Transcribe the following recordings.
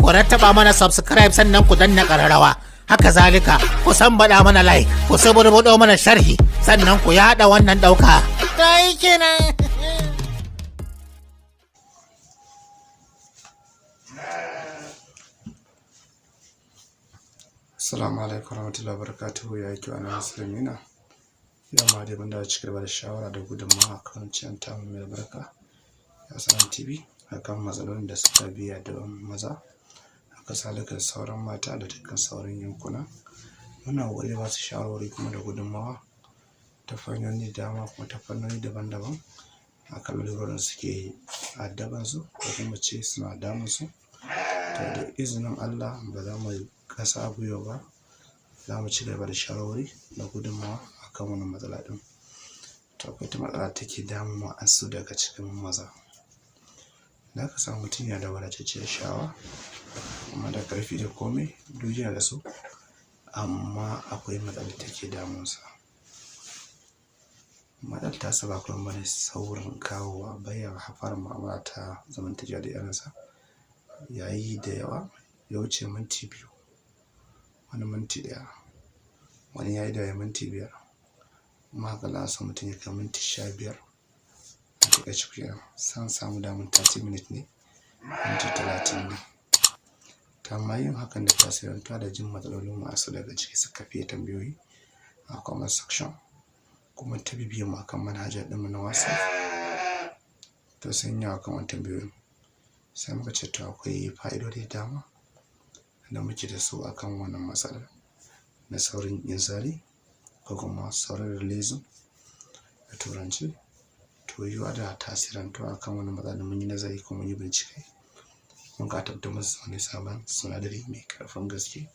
ku rattaba mana subscribe sannan ku danna ƙararrawa. Haka zalika ku baɗa mana like, ku saburbuɗo mana sharhi sannan ku yaɗa wannan ɗauka. Ta yi kenan. Assalamu alaikum warahmatullahi wabarakatuhu, ya yake ana musulmina. Yau ma dai mun dawo cikin da shawara da gudunmawa kan cin tamu mai albarka ya sanar TV akan matsalolin da suka biya da maza, haka zalika sauran mata da dukkan sauran yankuna. Muna wuri ba su shawarwari kuma da gudunmawa ta fannoni dama kuma ta fannoni daban-daban akan lalurorin suke addaban su ko kuma ce suna damun su. To da izinin Allah ba za mu kasa gwiwa ba, za mu ci gaba da shawarwari da gudunmawa akan wannan matsala din. To akwai ta matsala take damun wa'ansu daga cikin maza. Da ka samu mutum yana da wadatacciyar shawa kuma da ƙarfi da komai duk yana da su, amma akwai matsalar take damunsa. Matsalar ta saba kuma bane saurin kawowa bayan fara mu'amala ta zamantakewa da irinsa yayi da yawa, ya wuce minti 2, wani minti 1, wani yayi da minti 5, amma haka za a samu mutum ya kai minti 15 a takaice kenan. San samu damun 30 minutes ne, minti 30 ne. Amma yin hakan da tasirantuwa da jin matsalolin masu daga ciki suka fiye tambayoyi a comment section, kuma ta bibiyar mu akan manhajar ɗinmu na WhatsApp. To sun yi akan wannan tambayoyin sai muka ce to akwai fa'idodi dama da muke da su akan wannan matsalar na saurin inzali ko kuma saurin releasing da turanci. To yiwa da tasirantuwa akan wannan matsalar mun yi nazari kuma mun yi bincike, mun ka tabbatar musu wani sabon sinadari mai ƙarfin gaske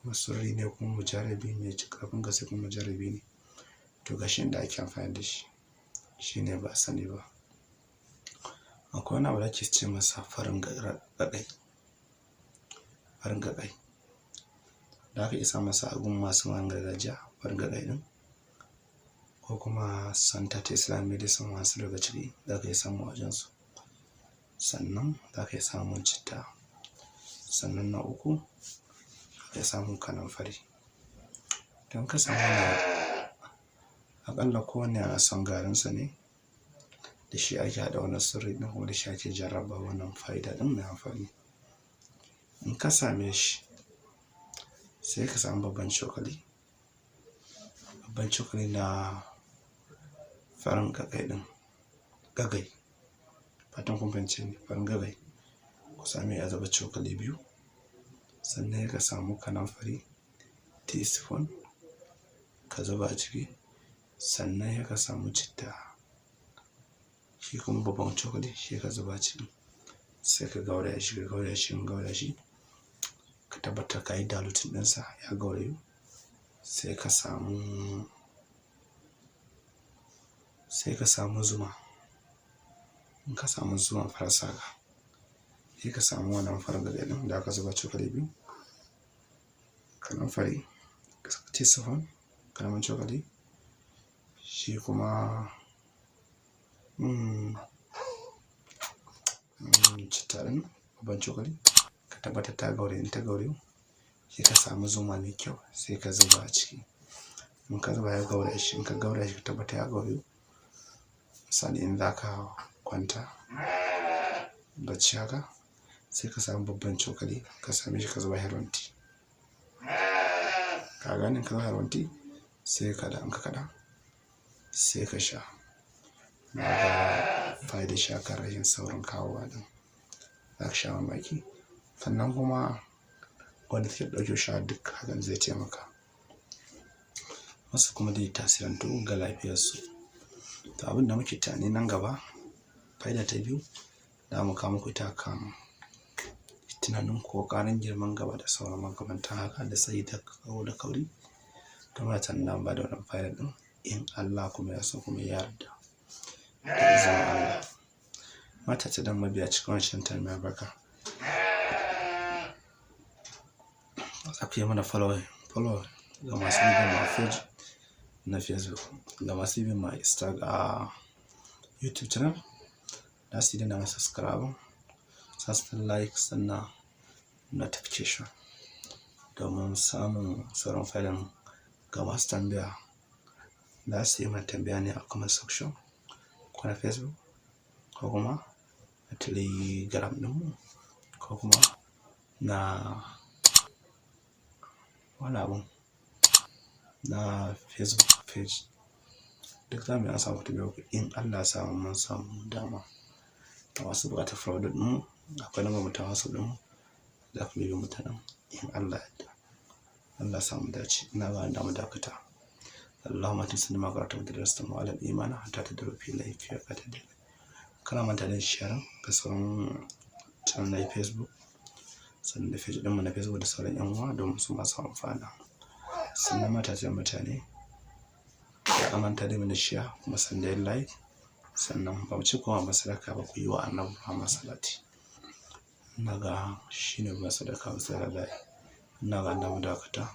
kuma sirri ne kuma mujarabi ne, ƙarfin gaske kuma mujarabi ne. To gashi inda ake amfani da shi shine ba sani ba. Akwai wani abu da ake ce masa farin gagai, farin gagai da aka isa masa a gun masu maganin gargajiya. Farin gagai din ko kuma Center ta Islamic Medicine masu daga ciki za ka yi samu wajensu. Sannan za ka yi samun citta, sannan na uku za ka yi samun kanamfari. Don ka samu na aƙalla kowanne ana son garinsa ne, da shi ake haɗa wannan sirri ɗin kuma da shi ake jarraba wannan fa'ida ɗin mai amfani. In ka same shi sai ka samu babban cokali na farin gagai ɗin, gagai fatan kun fahimce ni, farin gagai. Ku same ya zuba cokali 2, sannan ka samu kanamfari teaspoon ka zuba a ciki, sannan ka samu citta shi kuma babban cokali shi ka zuba ciki, sai ka gauraya shi, ka gauraya shi ka tabbatar ka yi diluting ɗinsa ya gaurayu. Sai ka samu zuma. In ka samu zuma farar saka, sai ka samu wannan farin gagai ɗin da aka zuba cokali 2, kanamfari teaspoon ƙaramin cokali, shi kuma citta ɗin babban cokali. Ka tabbatar ta gaurayu. In ta gaurayu sai ka samu zuma mai kyau sai ka zuba a ciki. In ka zuba ya gauraya shi, in ka gauraya shi ka tabbatar ya gaurayu. Misali in za ka kwanta bacci haka sai ka samu babban cokali ka same shi ka zuba herbal tea. Ka gane, ka zuba herbal tea sai ka da in ka kaɗa sai ka sha. Na ga fa'idar shi akan rashin saurin kawowa ɗin, za ka sha mamaki. Sannan kuma wanda suke ɗauke sha duk hakan zai taimaka wasu kuma dai tasirantu ga lafiyarsu. To abin da muke tunani nan gaba, fa'ida ta 2 da mu kawo muku ita kan tunanin ko ƙarin girman gaba da sauran makamantan haka da tsayi da kauri. To muna tunanin ba da wannan fa'ida ɗin in Allah kuma ya so kuma ya yarda da izinin Allah. Mata ta dan mabiya cikin wancan ta mai albarka, za ku yi mana follow ga masu bibiyar mu a page na Facebook, ga masu bibiyar mu a Instagram, YouTube channel, za su yi dana subscribe, za su like, sannan notification domin samun sauran filin. Ga masu tambaya za su yi mana tambaya ne a comment section ko na Facebook ko kuma a Telegram ɗinmu ko kuma na wani abun na Facebook page. Duk za mu yi an samu tambayoyi in Allah ya samu mun samu dama. A masu buƙatar product ɗinmu akwai lambar mu ta WhatsApp ɗinmu za ku biyo mu ta nan in Allah ya yarda. Allah ya samu dace. Ina ga da mu dakata. Allahumma tisni ma qara'tu madrasatan wa ala al-iman hatta tadru fi laifi wa qatad. Kana manta da share ga sauran channel na Facebook sannan da page ɗinmu na Facebook da sauran yan uwa domin su masu amfana. Sannan matasan mutane ya manta da mu da share kuma sannan da like sannan ba mu ci kuma masadaka ba ku yi wa Annabi Muhammad salati. Ina ga shine ba sadaka ba sai da ina ga da mu dakata.